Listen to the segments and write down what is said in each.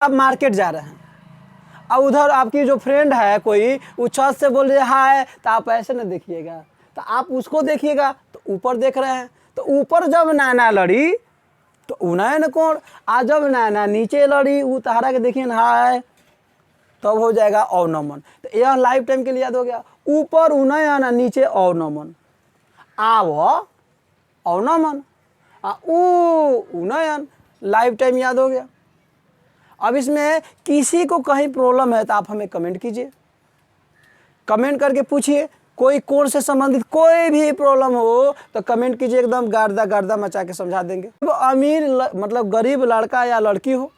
आप मार्केट जा रहे हैं, अब उधर आपकी जो फ्रेंड है कोई, वो छत से बोल रही है हाय, तो आप ऐसे ना देखिएगा, तो आप उसको देखिएगा, तो ऊपर देख रहे हैं, तो ऊपर जब नैना लड़ी तो उन्नयन कोण, आज जब नैना नीचे लड़ी उतारा के देखिए ना हाय, तब हो जाएगा अवनमन। तो यह लाइफ टाइम के लिए याद हो गया, ऊपर उन्नयन नीचे अवनमन, आव अवनमन, उन्नयन, लाइफ टाइम याद हो गया। अब इसमें किसी को कहीं प्रॉब्लम है तो आप हमें कमेंट कीजिए, कमेंट करके पूछिए, कोई कोण से संबंधित कोई भी प्रॉब्लम हो तो कमेंट कीजिए, एकदम गर्दा गर्दा मचा के समझा देंगे। अमीर मतलब गरीब लड़का या लड़की हो,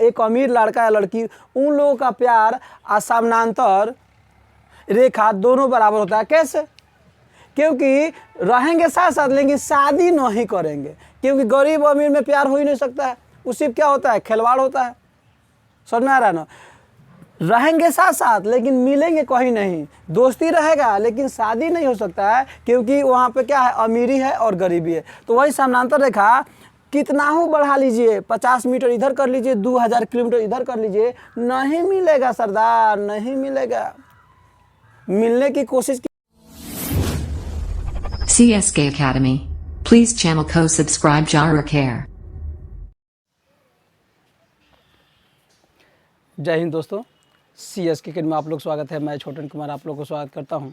एक अमीर लड़का या लड़की, उन लोगों का प्यार समानांतर रेखा दोनों बराबर होता है। कैसे? क्योंकि रहेंगे साथ साथ लेकिन शादी नहीं करेंगे, क्योंकि गरीब अमीर में प्यार हो ही नहीं सकता है, उसी क्या होता है, खिलवाड़ होता है। समझ में आ रहा है ना? रहेंगे साथ साथ लेकिन मिलेंगे कहीं नहीं, दोस्ती रहेगा लेकिन शादी नहीं हो सकता है, क्योंकि वहाँ पे क्या है, अमीरी है और गरीबी है। तो वही समानांतर रेखा कितना हो बढ़ा लीजिए, 50 मीटर इधर कर लीजिए, 2000 किलोमीटर इधर कर लीजिए, नहीं मिलेगा सरदार, नहीं मिलेगा। मिलने की कोशिश CSK Academy. Please channel ko subscribe Jara Care. जय हिंद दोस्तों, CSK अकेडमी में आप लोग स्वागत है। मैं छोटन कुमार आप लोग को स्वागत करता हूं।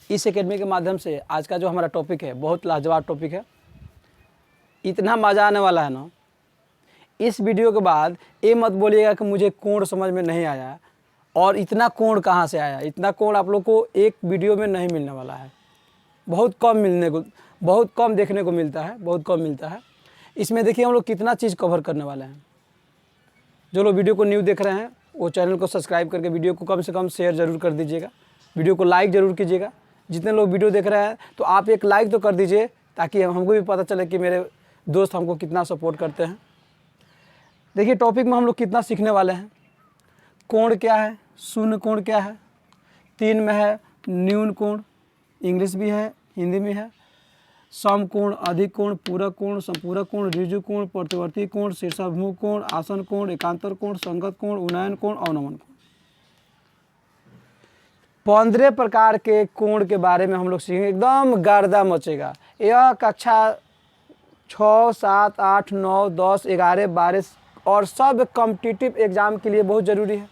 इस अकेडमी के माध्यम से आज का जो हमारा टॉपिक है बहुत लाजवाब टॉपिक है, इतना मज़ा आने वाला है ना। इस वीडियो के बाद ये मत बोलिएगा कि मुझे कोण समझ में नहीं आया, और इतना कोण कहाँ से आया। इतना कोण आप लोग को एक वीडियो में नहीं मिलने वाला है, बहुत कम देखने को मिलता है, बहुत कम मिलता है। इसमें देखिए हम लोग कितना चीज़ कवर करने वाले हैं। जो लोग वीडियो को न्यू देख रहे हैं वो चैनल को सब्सक्राइब करके वीडियो को कम से कम शेयर ज़रूर कर दीजिएगा, वीडियो को लाइक ज़रूर कीजिएगा। जितने लोग वीडियो देख रहे हैं तो आप एक लाइक तो कर दीजिए, ताकि हमको भी पता चले कि मेरे दोस्त हमको कितना सपोर्ट करते हैं। देखिए टॉपिक में हम लोग कितना सीखने वाले हैं। कोण क्या है, शून्य कोण क्या है, 3 में है न्यून कोण, इंग्लिश भी है हिंदी में है, समकोण, अधिक कोण, पूरक कोण, संपूरक कोण, ऋजु कोण, प्रतिवर्ती कोण, शीर्षाभिमुख कोण, आसन कोण, एकांतर कोण, संगत कोण, उन्नयन कोण, अवनमन कोण। 15 प्रकार के कोण के बारे में हम लोग सीखेंगे, एकदम गर्दा मचेगा। यह कक्षा 6, 7, 8, 9, 10, 11, 12 और सब कॉम्पिटिटिव एग्जाम के लिए बहुत ज़रूरी है।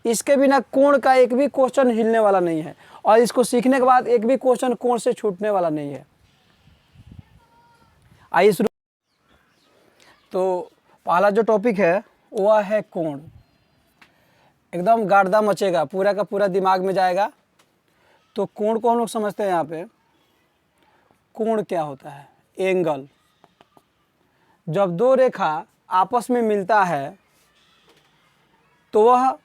इसके बिना कोण का एक भी क्वेश्चन हिलने वाला नहीं है, और इसको सीखने के बाद एक भी क्वेश्चन कोण से छूटने वाला नहीं है। आइए शुरू। तो पहला जो टॉपिक है वह है कोण। एकदम गर्दा मचेगा, पूरा का पूरा दिमाग में जाएगा। तो कोण को हम लोग समझते हैं। यहाँ पे कोण क्या होता है, एंगल। जब दो रेखा आपस में मिलता है तो वह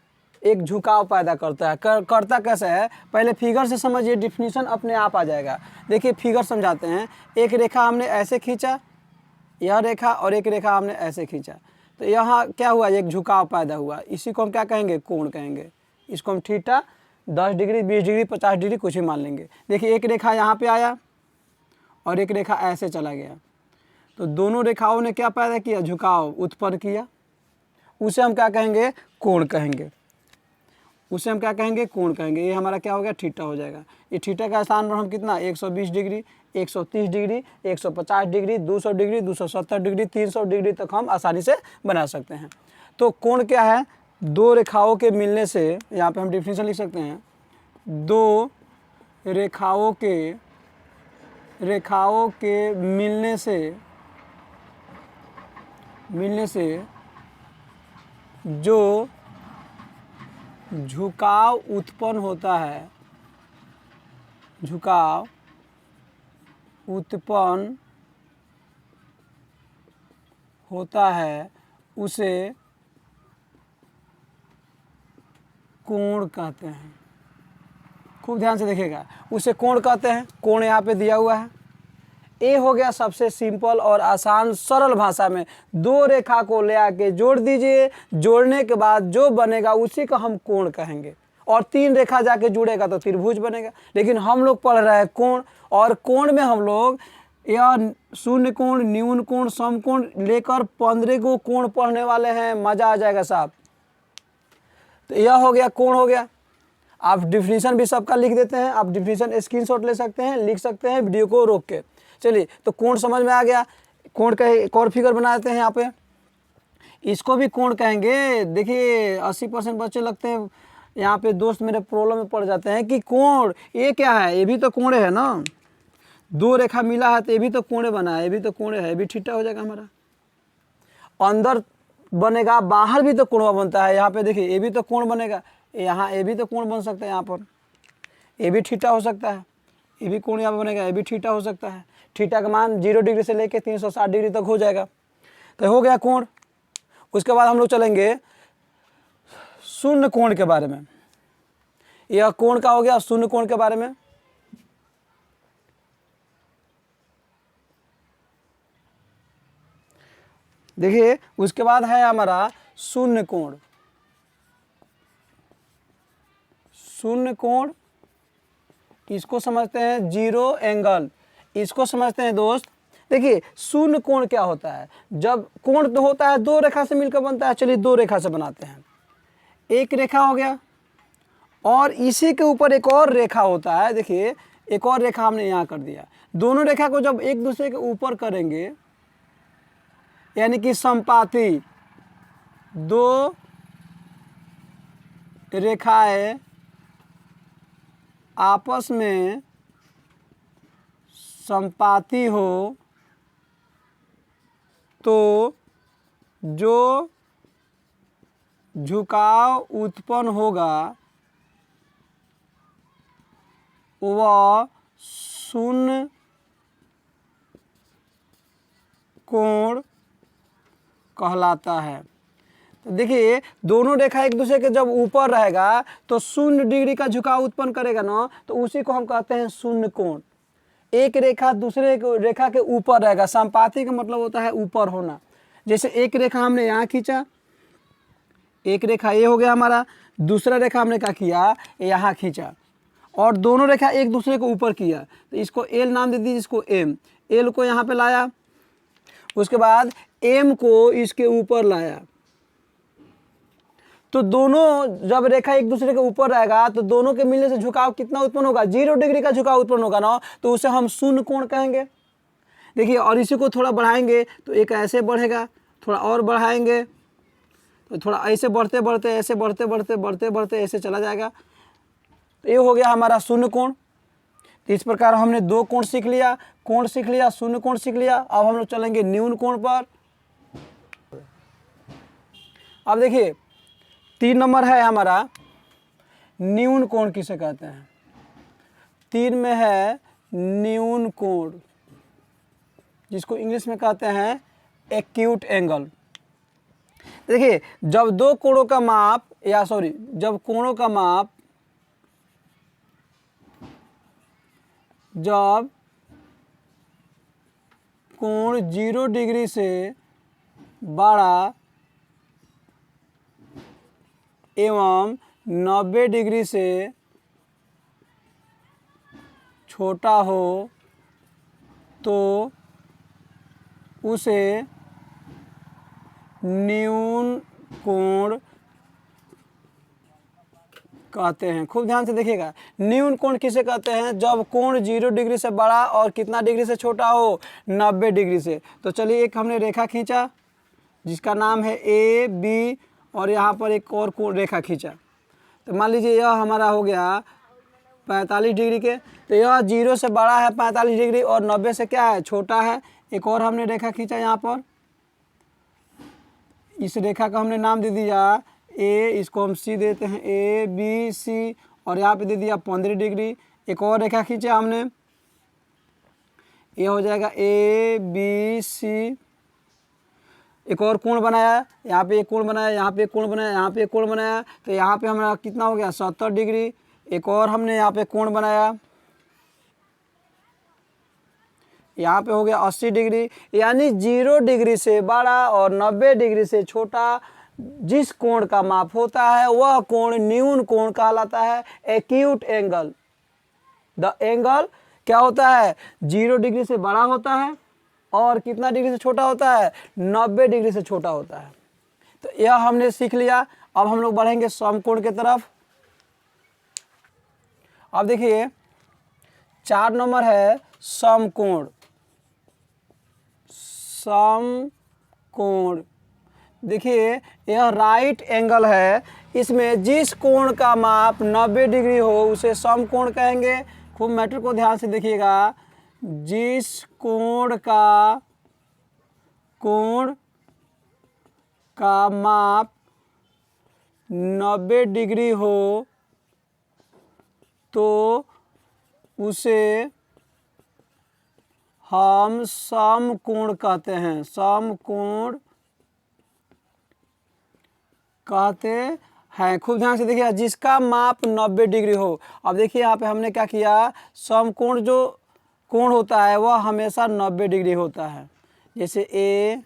एक झुकाव पैदा करता है। करता कैसे है, पहले फिगर से समझिए, डिफिनीशन अपने आप आ जाएगा। देखिए फिगर समझाते हैं। एक रेखा हमने ऐसे खींचा, यह रेखा, और एक रेखा हमने ऐसे खींचा, तो यहाँ क्या हुआ, एक झुकाव पैदा हुआ। इसी को हम क्या कहेंगे, कोण कहेंगे। इसको हम थीटा 10 डिग्री, 20 डिग्री, 50 डिग्री कुछ भी मान लेंगे। देखिए एक रेखा यहाँ पे आया और एक रेखा ऐसे चला गया, तो दोनों रेखाओं ने क्या पैदा किया, झुकाव उत्पन्न किया। उसे हम क्या कहेंगे, कोण कहेंगे। उसे हम क्या कहेंगे, कोण कहेंगे। ये हमारा क्या हो गया, थीटा हो जाएगा। ये थीटा का स्थान पर हम कितना, 120 degree, 130 degree, 150 degree, 200 degree, 270 degree, 300 degree तक हम आसानी से बना सकते हैं। तो कोण क्या है, दो रेखाओं के मिलने से, यहाँ पे हम डिफिनीशन लिख सकते हैं, दो रेखाओं के मिलने से जो झुकाव उत्पन्न होता है, झुकाव उत्पन्न होता है, उसे कोण कहते हैं। खूब ध्यान से देखिएगा, उसे कोण कहते हैं। कोण यहाँ पे दिया हुआ है। ये हो गया सबसे सिंपल और आसान सरल भाषा में। दो रेखा को ले आके जोड़ दीजिए, जोड़ने के बाद जो बनेगा उसी को हम कोण कहेंगे, और 3 रेखा जाके जुड़ेगा तो त्रिभुज बनेगा। लेकिन हम लोग पढ़ रहे हैं कोण, और कोण में हम लोग यह शून्य कोण, न्यून कोण, समकोण लेकर 15 को कोण पढ़ने वाले हैं। मज़ा आ जाएगा साहब। तो यह हो गया कोण हो गया। आप डिफिनीशन भी सबका लिख देते हैं, आप डिफिनीशन स्क्रीनशॉट ले सकते हैं, लिख सकते हैं वीडियो को रोक के। चलिए, तो कोण समझ में आ गया। कोण का एक और फिगर बना देते हैं यहाँ पे, इसको भी कोण कहेंगे। देखिए 80% बच्चे लगते हैं यहाँ पे दोस्त मेरे प्रॉब्लम में पड़ जाते हैं कि कोण ये क्या है, ये भी तो कोण है ना, दो रेखा मिला है तो ये भी तो कोण बना है, ये भी तो कोण है, ये भी थीटा हो जाएगा हमारा। अंदर बनेगा, बाहर भी तो कोण बनता है। यहाँ पे देखिए ये भी तो कोण बनेगा, यहाँ ये भी तो कोण बन सकता है, यहाँ पर ये भी थीटा हो सकता है, ये भी कोण यहाँ पर बनेगा, ये भी थीटा हो सकता है। थीटा का मान 0 डिग्री से लेके 360 डिग्री तक हो जाएगा। तो हो गया कोण। उसके बाद हम लोग चलेंगे शून्य कोण के बारे में। यह कोण का हो गया, शून्य कोण के बारे में। देखिए उसके बाद है हमारा शून्य कोण। शून्य कोण इसको समझते हैं जीरो एंगल, इसको समझते हैं दोस्त। देखिए शून्य कोण क्या होता है, जब कोण तो होता है दो रेखा से मिलकर बनता है। चलिए दो रेखा से बनाते हैं, एक रेखा हो गया और इसी के ऊपर एक और रेखा होता है। देखिए एक और रेखा हमने यहाँ कर दिया। दोनों रेखा को जब एक दूसरे के ऊपर करेंगे, यानी कि संपाती दो रेखाएं आपस में संपाती हो तो जो झुकाव उत्पन्न होगा वह शून्य कोण कहलाता है। तो देखिए दोनों रेखा एक दूसरे के जब ऊपर रहेगा तो 0 डिग्री का झुकाव उत्पन्न करेगा ना, तो उसी को हम कहते हैं शून्य कोण। एक रेखा दूसरे रेखा के ऊपर रहेगा, संपाती का मतलब होता है ऊपर होना। जैसे एक रेखा हमने यहाँ खींचा, एक रेखा ये हो गया हमारा, दूसरा रेखा हमने क्या किया, यहाँ खींचा और दोनों रेखा एक दूसरे को ऊपर किया, तो इसको एल नाम दे दीजिए, इसको एम। एल को यहाँ पे लाया, उसके बाद एम को इसके ऊपर लाया। तो दोनों जब रेखा एक दूसरे के ऊपर रहेगा तो दोनों के मिलने से झुकाव कितना उत्पन्न होगा, 0 डिग्री का झुकाव उत्पन्न होगा ना, तो उसे हम शून्य कोण कहेंगे। देखिए और इसी को थोड़ा बढ़ाएंगे तो एक ऐसे बढ़ेगा, थोड़ा और बढ़ाएंगे तो थोड़ा ऐसे बढ़ते बढ़ते ऐसे बढ़ते बढ़ते बढ़ते बढ़ते ऐसे चला जाएगा। तो ये हो गया हमारा शून्य कोण। तो इस प्रकार हमने दो कोण सीख लिया, कोण सीख लिया, शून्य कोण सीख लिया। अब हम लोग चलेंगे न्यून कोण पर। अब देखिए 3 नंबर है हमारा न्यून कोण किसे कहते हैं। 3 में है न्यून कोण, जिसको इंग्लिश में कहते हैं एक्यूट एंगल। देखिए जब दो कोणों का माप जब कोणों का माप जब कोण 0 डिग्री से बड़ा एवं 90 डिग्री से छोटा हो तो उसे न्यून कोण कहते हैं। खूब ध्यान से देखिएगा, न्यून कोण किसे कहते हैं, जब कोण 0 डिग्री से बड़ा और कितना डिग्री से छोटा हो, 90 डिग्री से। तो चलिए एक हमने रेखा खींचा जिसका नाम है ए बी और यहाँ पर एक और कोण रेखा खींचा। तो मान लीजिए यह हमारा हो गया 45 डिग्री के, तो यह 0 से बड़ा है 45 डिग्री और 90 से क्या है, छोटा है। एक और हमने रेखा खींचा यहाँ पर, इस रेखा का हमने नाम दे दिया ए, इसको हम सी देते हैं, ए बी सी, और यहाँ पे दे दिया 15 डिग्री। एक और रेखा खींचा हमने, ये हो जाएगा ए बी सी। एक और कोण बनाया, यहाँ पे एक कोण बनाया, यहाँ पे एक कोण बनाया, यहाँ पे एक कोण बनाया, तो यहाँ पे हमारा कितना हो गया 70 डिग्री। एक और हमने यहाँ पे कोण बनाया, यहाँ पे हो गया 80 डिग्री। यानी 0 डिग्री से बड़ा और 90 डिग्री से छोटा जिस कोण का माप होता है वह कोण न्यून कोण कहलाता है, एक्यूट एंगल। द एंगल क्या होता है, 0 डिग्री से बड़ा होता है और कितना डिग्री से छोटा होता है, 90 डिग्री से छोटा होता है। तो यह हमने सीख लिया। अब हम लोग बढ़ेंगे समकोण की तरफ। अब देखिए 4 नंबर है समकोण। समकोण देखिए यह राइट एंगल है, इसमें जिस कोण का माप 90 डिग्री हो उसे समकोण कहेंगे। खूब मैटर को ध्यान से देखिएगा, जिस कोण का माप 90 डिग्री हो तो उसे हम समकोण कहते हैं। समकोण कहते हैं। खूब ध्यान से देखिए, जिसका माप 90 डिग्री हो। अब देखिए यहाँ पे हमने क्या किया, समकोण जो कोण होता है वह हमेशा 90 डिग्री होता है। जैसे ए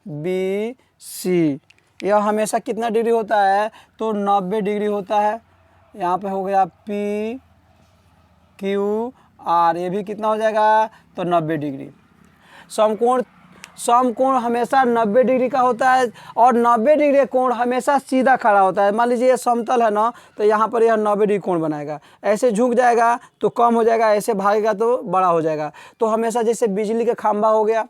बी सी, यह हमेशा कितना डिग्री होता है, तो 90 डिग्री होता है। यहाँ पे हो गया पी क्यू आर, ये भी कितना हो जाएगा, तो 90 डिग्री। समकोण हमेशा 90 डिग्री का होता है और 90 डिग्री कोण हमेशा सीधा खड़ा होता है। मान लीजिए ये समतल है ना, तो यहाँ पर यह 90 डिग्री कोण बनाएगा। ऐसे झुक जाएगा तो कम हो जाएगा, ऐसे भागेगा तो बड़ा हो जाएगा। तो हमेशा जैसे बिजली का खंभा हो गया,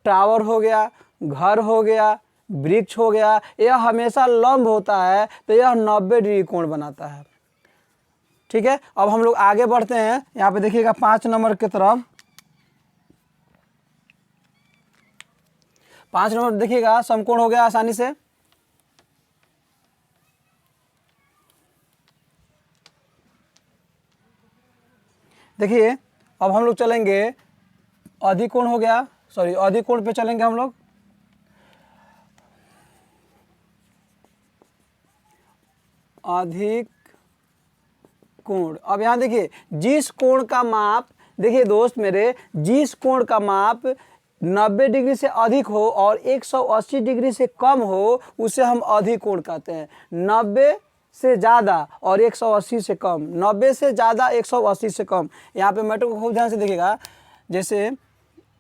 टावर हो गया, घर हो गया, वृक्ष हो गया, यह हमेशा लंब होता है, तो यह 90 डिग्री कोण बनाता है। ठीक है, अब हम लोग आगे बढ़ते हैं। यहाँ पे देखिएगा 5 नंबर की तरफ। 5 नंबर देखिएगा, समकोण हो गया आसानी से। देखिए अब हम लोग चलेंगे अधिकोण हो गया, सॉरी अधिकोण पे चलेंगे हम लोग। अधिक कोण। अब यहाँ देखिए जिस कोण का माप, देखिए दोस्त मेरे, जिस कोण का माप 90 डिग्री से अधिक हो और 180 डिग्री से कम हो उसे हम अधिक कोण कहते हैं। 90 से ज़्यादा और 180 से कम, 90 से ज़्यादा 180 से कम। यहाँ पे मैटर को खूब ध्यान से देखिएगा। जैसे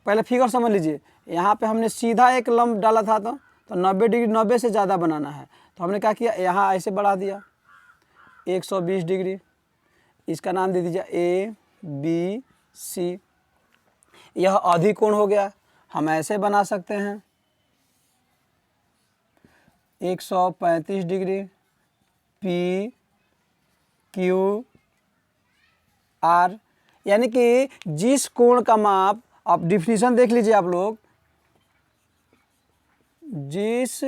पहले फिगर समझ लीजिए, यहाँ पे हमने सीधा एक लंब डाला था, तो 90 डिग्री 90 से ज़्यादा बनाना है, तो हमने क्या किया, यहाँ ऐसे बढ़ा दिया 120 डिग्री। इसका नाम दे दीजिए ए बी सी। यह अधिकोण हो गया। हम ऐसे बना सकते हैं 135 डिग्री पी क्यू आर, यानी कि जिस कोण का माप, आप डिफिनीशन देख लीजिए आप लोग, जिस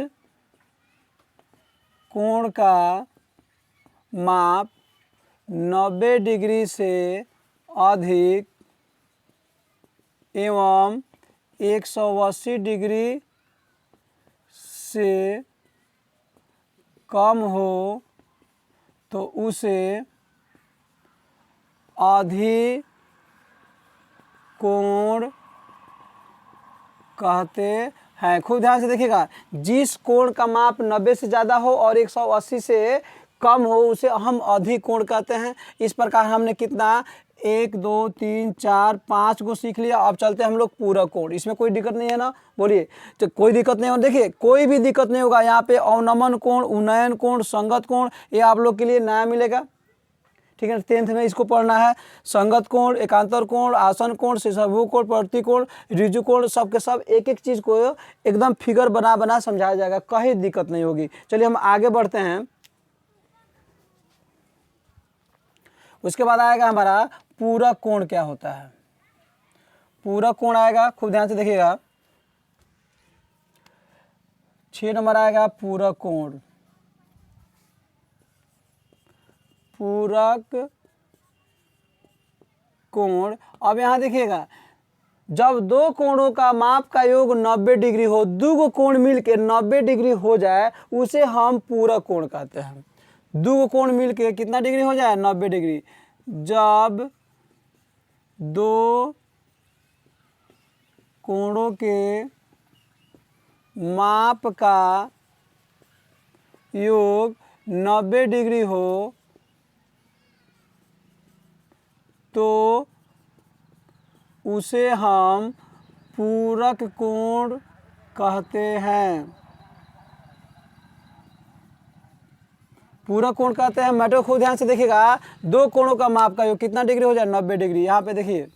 कोण का माप 90 डिग्री से अधिक एवं 180 डिग्री से कम हो तो उसे अधिकोण कहते हैं। खूब ध्यान से देखिएगा, जिस कोण का माप 90 से ज़्यादा हो और 180 से कम हो उसे हम अधिकोण कहते हैं। इस प्रकार हमने कितना 1 2 3 4 5 को सीख लिया। अब चलते हैं हम लोग पूरक कोण। इसमें कोई दिक्कत नहीं है ना, बोलिए। तो कोई दिक्कत नहीं हो, देखिए कोई भी दिक्कत नहीं होगा। यहाँ पे अवनमन कोण, उन्नयन कोण, संगत कोण, ये आप लोग के लिए नया मिलेगा। ठीक है, 10th में इसको पढ़ना है। संगत कोण, एकांतर कोण, आसन कोण, शीर्षभु कोण, प्रतिकोण, ऋजु कोण, सब के सब एक एक चीज़ को एकदम फिगर बना बना समझाया जाएगा, कहीं दिक्कत नहीं होगी। चलिए हम आगे बढ़ते हैं। उसके बाद आएगा हमारा पूरक कोण क्या होता है। पूरक कोण आएगा, खूब ध्यान से देखिएगा। 6 नंबर आएगा पूरक कोण। पूरक कोण। अब यहाँ देखिएगा, जब दो कोणों का माप का योग 90 डिग्री हो, दो कोण मिलके 90 डिग्री हो जाए उसे हम पूरक कोण कहते हैं। दो कोण मिलके कितना डिग्री हो जाए, 90 डिग्री। जब दो कोणों के माप का योग 90 डिग्री हो तो उसे हम पूरक कोण कहते हैं। पूरक कोण कहते हैं। मैटर खूब ध्यान से देखिएगा, दो कोणों का माप का योग कितना डिग्री हो जाए, 90 डिग्री। यहाँ पे देखिए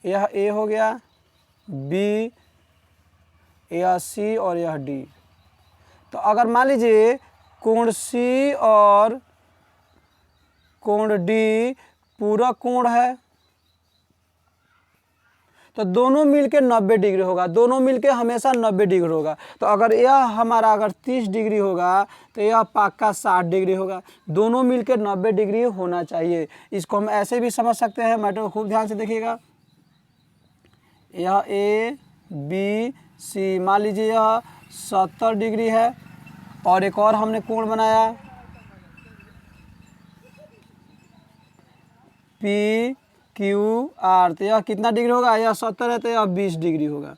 यह ए हो गया, बी, यह सी और यह डी। तो अगर मान लीजिए कोण सी और कोण डी पूरक कोण है तो दोनों मिलके 90 डिग्री होगा, दोनों मिलके हमेशा 90 डिग्री होगा। तो अगर यह हमारा अगर 30 डिग्री होगा तो यह पक्का 60 डिग्री होगा, दोनों मिलके 90 डिग्री होना चाहिए। इसको हम ऐसे भी समझ सकते हैं, मैटर को खूब ध्यान से देखिएगा। यह ए बी सी, मान लीजिए यह 70 डिग्री है और एक और हमने कोण बनाया पी क्यू आर, तो यह कितना डिग्री होगा, यह 70 है तो यह 20 डिग्री होगा।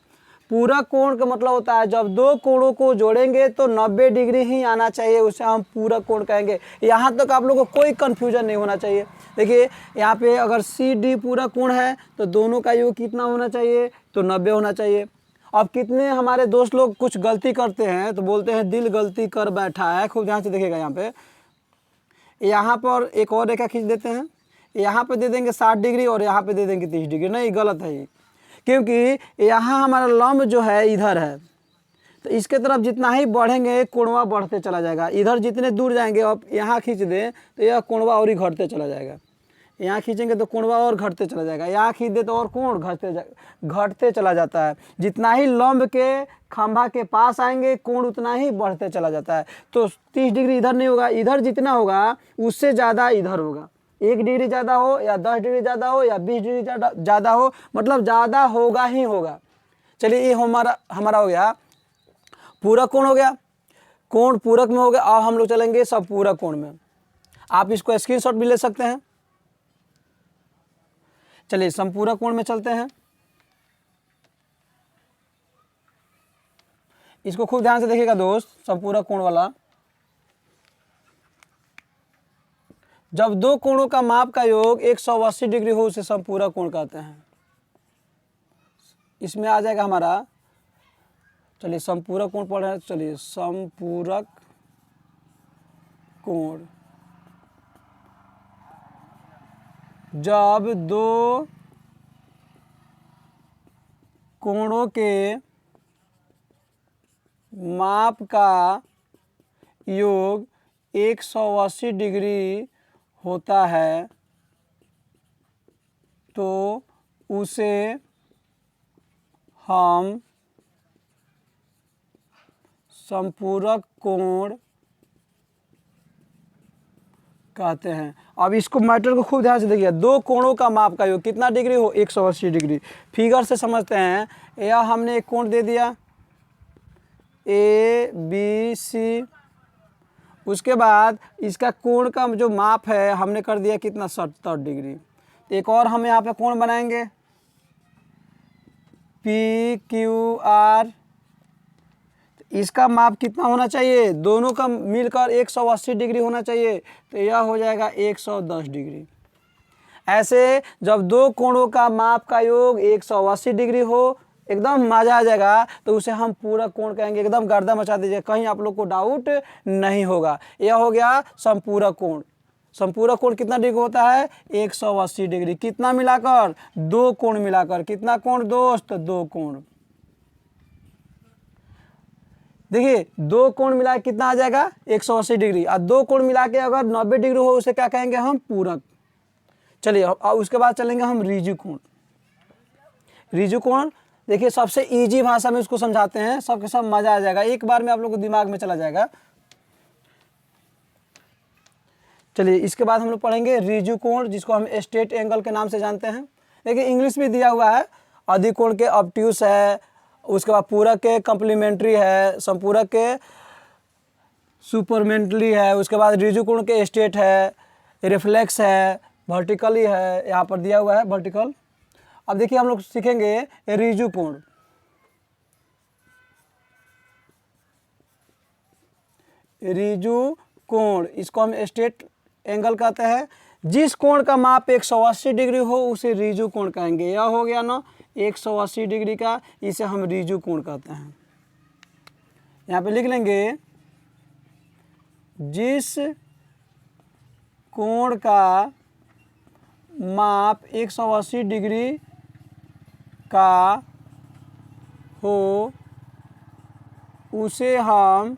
पूरक कोण का मतलब होता है जब दो कोणों को जोड़ेंगे तो 90 डिग्री ही आना चाहिए, उसे हम पूरक कोण कहेंगे। यहाँ तक आप लोगों को कोई कन्फ्यूजन नहीं होना चाहिए। देखिए यहाँ पे अगर सी डी पूरक कोण है तो दोनों का योग कितना होना चाहिए, तो 90 होना चाहिए। अब कितने हमारे दोस्त लोग कुछ गलती करते हैं तो बोलते हैं दिल गलती कर बैठा है। खूब ध्यान से देखिएगा, यहाँ पर एक और रेखा खींच देते हैं, यहाँ पे दे देंगे 60 डिग्री और यहाँ पे दे देंगे 30 डिग्री। नहीं, गलत है ये, क्योंकि यहाँ हमारा लंब जो है इधर है, तो इसके तरफ जितना ही बढ़ेंगे कोणवा बढ़ते चला जाएगा। इधर जितने दूर जाएंगे, अब यहाँ खींच दें तो यह कोणवा और ही घटते चला जाएगा। यहाँ खींचेंगे तो कोणवा और घटते चला जाएगा, यहाँ खींच दे तो और कोण घटते चला जाता है। जितना ही लंब के खंभा के पास आएंगे कोण उतना ही बढ़ते चला जाता है। तो 30 डिग्री इधर नहीं होगा, इधर जितना होगा उससे ज़्यादा इधर होगा। 1 डिग्री ज़्यादा हो या 10 डिग्री ज़्यादा हो या 20 डिग्री ज़्यादा हो, मतलब ज़्यादा होगा ही होगा। चलिए ये हमारा हो गया पूरक कोण हो गया, कोण पूरक में हो गया। अब हम लोग चलेंगे सब पूरक कोण में। आप इसको स्क्रीनशॉट भी ले सकते हैं। चलिए समपूरक कोण में चलते हैं। इसको खूब ध्यान से देखिएगा दोस्त, समपूरक कोण वाला। जब दो कोणों का माप का योग 180 डिग्री हो उसे समपूरक कोण कहते हैं। इसमें आ जाएगा हमारा, चलिए समपूरक कोण पढ़ रहे हैं, चलिए समपूरक कोण जब दो कोणों के माप का योग 180 डिग्री होता है तो उसे हम समपूरक कोण कहते हैं। अब इसको मैटर को खूब ध्यान से देखिए, दो कोणों का माप का योग कितना डिग्री हो, 180 डिग्री। फिगर से समझते हैं, यह हमने एक कोण दे दिया ए बी सी, उसके बाद इसका कोण का जो माप है हमने कर दिया कितना, 70 डिग्री। एक और हम यहाँ पे कोण बनाएंगे पी क्यू आर, इसका माप कितना होना चाहिए, दोनों का मिलकर 180 डिग्री होना चाहिए, तो यह हो जाएगा 110 डिग्री। ऐसे जब दो कोणों का माप का योग 180 डिग्री हो, एकदम मजा आ जाएगा, तो उसे हम पूरक कोण कहेंगे। एकदम गर्दा मचा दीजिए, कहीं आप लोग को डाउट नहीं होगा। यह हो गया समपूरक कोण। समपूरक कोण कितना डिग्री होता है, 180 डिग्री। कितना मिलाकर, दो कोण मिलाकर। कितना कोण दोस्त, दो कोण। देखिए दो कोण मिला कितना आ जाएगा, 180 डिग्री। और दो कोण मिला के अगर 90 डिग्री हो उसे क्या कहेंगे हम, पूरक। चलिए उसके बाद चलेंगे हम ऋजु कोण। ऋजु कोण देखिए सबसे इजी भाषा में उसको समझाते हैं, सबके सब मजा आ जाएगा, एक बार में आप लोग को दिमाग में चला जाएगा। चलिए इसके बाद हम लोग पढ़ेंगे ऋजु कोण, जिसको हम स्ट्रेट एंगल के नाम से जानते हैं। देखिए इंग्लिश में दिया हुआ है, अधिकोण के ऑब्ट्यूस है, उसके बाद पूरक के कम्प्लीमेंट्री है, समपूरक के सुपरमेंटली है, उसके बाद ऋजु कोण के स्ट्रेट है, रिफ्लेक्स है, वर्टिकली है, यहाँ पर दिया हुआ है वर्टिकल। अब देखिए हम लोग सीखेंगे ऋजु कोण। ऋजु कोण इसको हम स्ट्रेट एंगल कहते हैं। जिस कोण का माप 180 डिग्री हो उसे ऋजु कोण कहेंगे। यह हो गया ना 180 डिग्री का, इसे हम ऋजु कोण कहते हैं। यहाँ पे लिख लेंगे जिस कोण का माप 180 डिग्री का हो उसे हम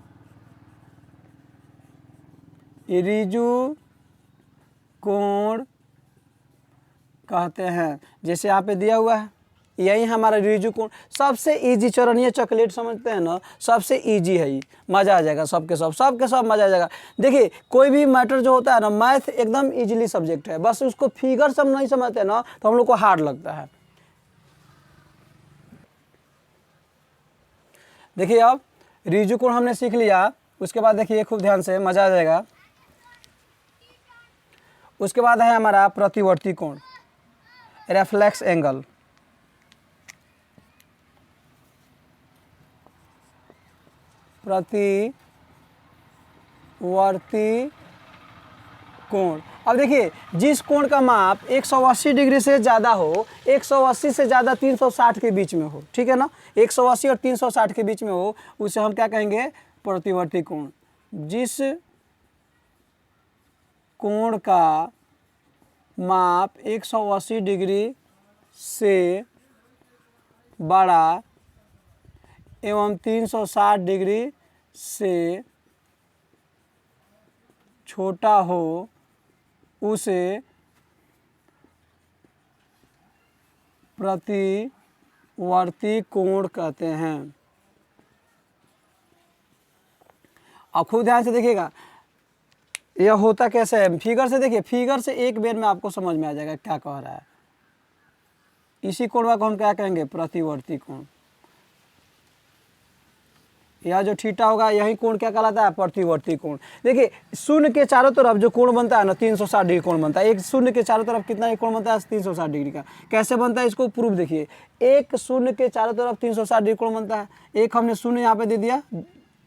ऋजु कोण कहते हैं। जैसे यहाँ पे दिया हुआ है, यही हमारा ऋजु कोण, सबसे इजी चरणीय चॉकलेट समझते हैं ना, सबसे इजी है ये, मज़ा आ जाएगा सबके सब मज़ा आ जाएगा। देखिए कोई भी मैटर जो होता है ना, मैथ एकदम इजीली सब्जेक्ट है, बस उसको फिगर सब नहीं समझते ना तो हम लोग को हार्ड लगता है। देखिए अब ऋजु कोण हमने सीख लिया, उसके बाद देखिए खूब ध्यान से, मज़ा आ जाएगा। उसके बाद है हमारा प्रतिवर्ती कोण, रेफ्लेक्स एंगल। प्रतिवर्ती कोण, अब देखिए जिस कोण का माप 180 डिग्री से ज़्यादा हो, 180 से ज़्यादा 360 के बीच में हो, ठीक है ना, 180 और 360 के बीच में हो, उसे हम क्या कहेंगे, प्रतिवर्ती कोण। जिस कोण का माप 180 डिग्री से बड़ा एवं 360 डिग्री से छोटा हो उसे प्रतिवर्ती कोण कहते हैं। अब खूब ध्यान से देखिएगा यह होता कैसे है, फिगर से देखिए, फिगर से एक बेर में आपको समझ में आ जाएगा क्या कह रहा है। इसी कोण को हम क्या कहेंगे, प्रतिवर्ती कोण। यह जो थीटा होगा यही कोण क्या कहलाता है, प्रतिवर्ती कोण। देखिए शून्य के चारों तरफ जो कोण बनता है ना, 360 डिग्री कोण बनता है। एक शून्य के चारों तरफ कितना कोण बनता है, 360 डिग्री का। कैसे बनता है इसको प्रूफ देखिए, एक शून्य के चारों तरफ 360 डिग्री कोण बनता है। एक हमने शून्य यहाँ पे दे दिया,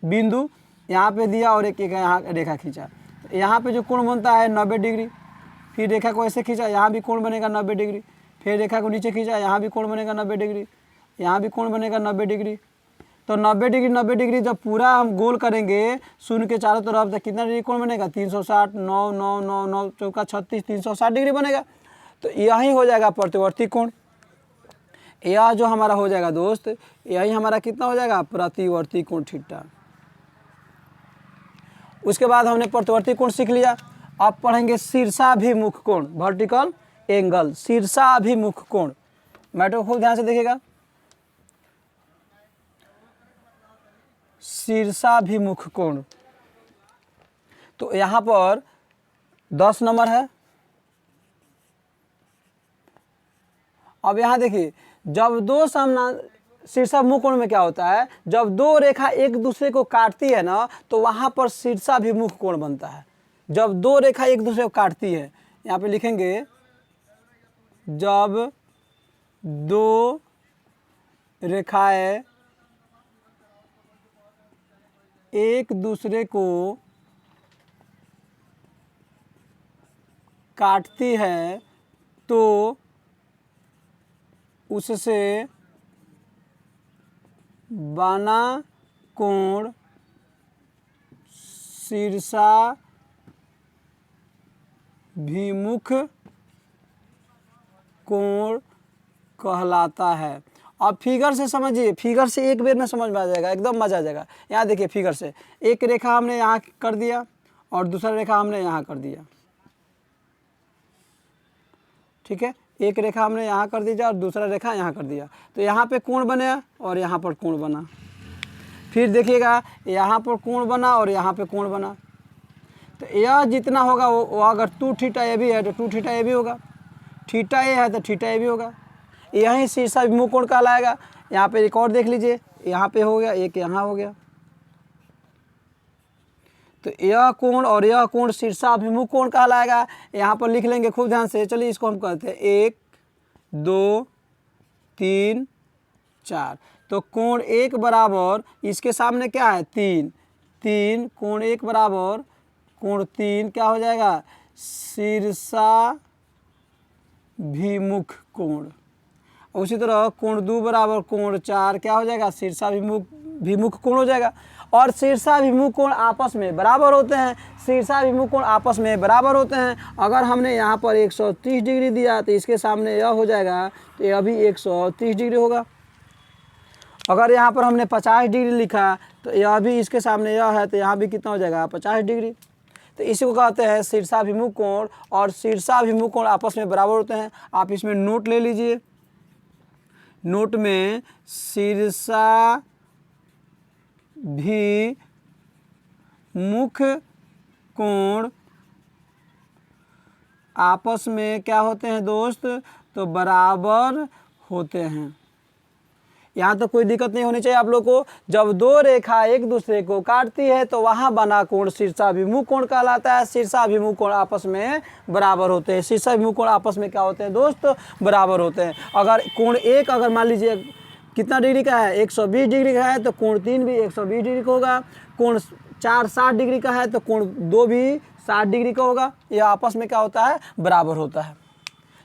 बिंदु यहाँ पे दिया और एक यहाँ रेखा खींचा, यहाँ पे जो कोण बनता है 90 डिग्री। फिर रेखा को ऐसे खींचा, यहाँ भी कोण बनेगा 90 डिग्री। फिर रेखा को नीचे खींचा, यहाँ भी कोण बनेगा 90 डिग्री, यहाँ भी कोण बनेगा 90 डिग्री। तो 90 डिग्री जब पूरा हम गोल करेंगे शून्य के चारों तरफ, तो कितना डिग्री कोण बनेगा, 360, 9 9 9 9 चौका 36, 360 डिग्री बनेगा। तो यही हो जाएगा प्रतिवर्ती कोण। यह जो हमारा हो जाएगा दोस्त, यही हमारा कितना हो जाएगा, प्रतिवर्ती कोण थीटा। उसके बाद हमने प्रतिवर्ती कोण सीख लिया। अब पढ़ेंगे शीर्षाभिमुख कोण, वर्टिकल एंगल, शीर्षाभिमुख कोण। मैटर को खूब ध्यान से देखिएगा, शीर्षाभिमुख कोण। तो यहाँ पर 10 नंबर है। अब यहाँ देखिए, जब दो शीर्षाभिमुख कोण में क्या होता है, जब दो रेखा एक दूसरे को काटती है ना, तो वहाँ पर शीर्षाभिमुख कोण बनता है। जब दो रेखा एक दूसरे को काटती है, यहाँ पे लिखेंगे, जब दो रेखाएं एक दूसरे को काटती है तो उससे बना कोण शीर्षाभिमुख कोण कहलाता है। अब फिगर से समझिए, फिगर से एक बेर में समझ में आ जाएगा, एकदम मजा आ जाएगा। यहाँ देखिए फिगर से एक रेखा हमने यहाँ कर दिया और दूसरा रेखा हमने यहाँ कर दिया, ठीक है, एक रेखा हमने यहाँ कर दिया और दूसरा रेखा यहाँ कर दिया। तो यहाँ पे कोण बने और यहाँ पर कोण बना। फिर देखिएगा यहाँ पर कोण बना और यहाँ पे कोण बना। तो यह जितना होगा वो अगर 2 थीटा ए भी है तो 2 थीटा ए भी होगा, थीटा ए है तो थीटा ए भी होगा। यही शीर्षाभिमुख कोण कहलाएगा। यहाँ पे एक और देख लीजिए, यहाँ पे हो गया, एक यहाँ हो गया। तो यह कोण और यह कोण शीर्षाभिमुख कोण कहलाएगा। यहाँ पर लिख लेंगे खूब ध्यान से। चलिए इसको हम कहते हैं 1 2 3 4। तो कोण 1 बराबर, इसके सामने क्या है 3, 3 कोण 1 बराबर कोण 3 क्या हो जाएगा, शीर्षाभिमुख कोण। उसी तरह कोण 2 बराबर कोण 4 क्या हो जाएगा, शीर्षाभिमुख शीर्षाभिमुख कोण हो जाएगा। और शीर्षाभिमुख कोण आपस में बराबर होते हैं, शीर्षाभिमुख कोण आपस में बराबर होते हैं। अगर हमने यहाँ पर 130 डिग्री दिया तो इसके सामने यह हो जाएगा, तो यह भी 130 डिग्री होगा। अगर यहाँ पर हमने 50 डिग्री लिखा तो यह भी इसके सामने यह है, तो यहाँ भी कितना हो जाएगा, 50 डिग्री। तो इसी को कहते हैं शीर्षाभिमुख कोण, और शीर्षाभिमुख कोण आपस में बराबर होते हैं। आप इसमें नोट ले लीजिए, नोट में शीर्षाभिमुख कोण आपस में क्या होते हैं दोस्त, तो बराबर होते हैं। यहाँ तो कोई दिक्कत नहीं होनी चाहिए आप लोग को। जब दो रेखा एक दूसरे को काटती है तो वहाँ बना कोण शीर्षाभिमुख कोण कहलाता है। शीर्षाभिमुख कोण आपस में बराबर होते हैं। शीर्षाभिमुख कोण आपस में क्या होते हैं दोस्त, बराबर होते हैं। अगर कोण एक अगर मान लीजिए कितना डिग्री का है, 120 डिग्री का है, तो कोण 3 भी 120 डिग्री का होगा। कोण 4 60 डिग्री का है तो कोण 2 भी 60 डिग्री का होगा। यह आपस में क्या होता है, बराबर होता है।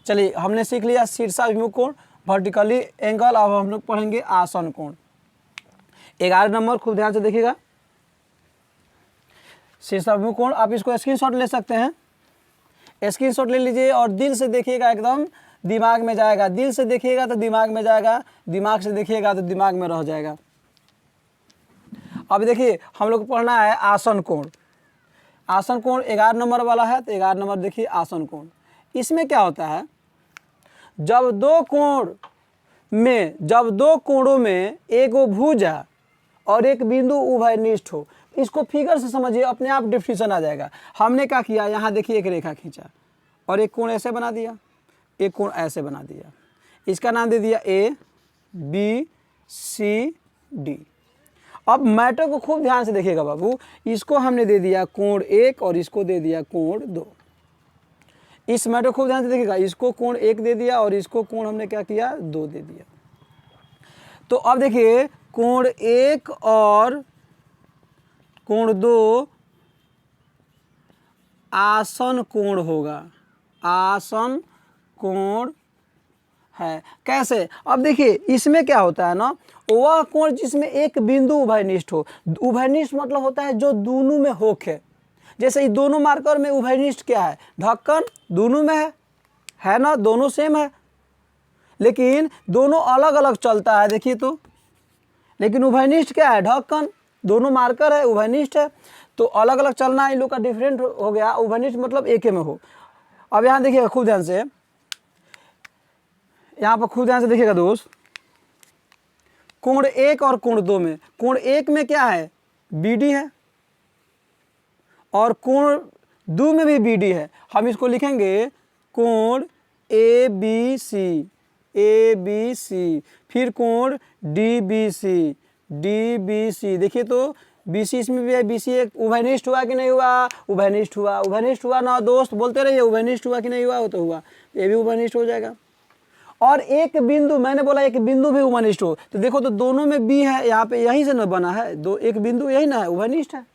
चलिए हमने सीख लिया शीर्षाभिमुख कोण, वर्टिकली एंगल। अब हम लोग पढ़ेंगे आसन कोण। 11 नंबर खूब ध्यान से देखिएगा, शीर्षाभिमुख कोण। आप इसको स्क्रीनशॉट ले सकते हैं, स्क्रीनशॉट ले लीजिए और दिल से देखिएगा, एकदम दिमाग में जाएगा। दिल से देखिएगा तो दिमाग में जाएगा, दिमाग से देखिएगा तो दिमाग में रह जाएगा। अब देखिए हम लोग को पढ़ना है आसन कोण। आसन कोण 11 नंबर वाला है, तो 11 नंबर देखिए आसन कोण। इसमें क्या होता है, जब दो कोणों में एक भुजा और एक बिंदु उभयनिष्ठ हो। इसको फिगर से समझिए, अपने आप डिफिनेशन आ जाएगा। हमने क्या किया, यहाँ देखिए एक रेखा खींचा और एक कोण ऐसे बना दिया, एक कोण ऐसे बना दिया। इसका नाम दे दिया ABCD। अब मैटर को खूब ध्यान से देखिएगा बाबू, इसको हमने दे दिया कोण 1 और इसको दे दिया कोण 2। इस मैटर खूब ध्यान से देखिएगा, इसको कोण 1 दे दिया और इसको कोण हमने क्या किया, 2 दे दिया। तो अब देखिए कोण 1 और कोण 2 आसन कोण होगा, आसन कोण है। कैसे, अब देखिए इसमें क्या होता है ना, वह कोण जिसमें एक बिंदु उभयनिष्ठ हो। उभयनिष्ठ मतलब होता है जो दोनों में होके। जैसे ये दोनों मार्कर में उभयनिष्ठ क्या है, ढक्कन दोनों में है ना, दोनों सेम है, लेकिन दोनों अलग अलग चलता है। देखिए तो, लेकिन उभयनिष्ठ क्या है, ढक्कन। दोनों मार्कर है, उभयनिष्ठ है, तो अलग अलग चलना इन लोग का डिफरेंट हो गया। उभयनिष्ठ मतलब एक में हो। अब यहाँ देखिएगा खूब ध्यान से, यहाँ पर खूब ध्यान से देखिएगा दोस्त, कोण 1 और कोण 2 में, कोण 1 में क्या है, BD है, और कोण 2 में भी BD है। हम इसको लिखेंगे कोण ABC, फिर कोण DBC। देखिए तो BC इसमें भी है, BC एक उभयनिष्ठ हुआ कि नहीं हुआ, उभयनिष्ठ हुआ। उभयनिष्ठ हुआ ना दोस्त, बोलते रहिए उभयनिष्ठ हुआ कि नहीं हुआ, वो तो हुआ, ये भी उभयनिष्ठ हो जाएगा। और एक बिंदु, मैंने बोला एक बिंदु भी उभयनिष्ठ हो, तो देखो तो दोनों में B है, यहाँ पे यहीं से न बना है, दो एक बिंदु यही ना है, उभयनिष्ठ है।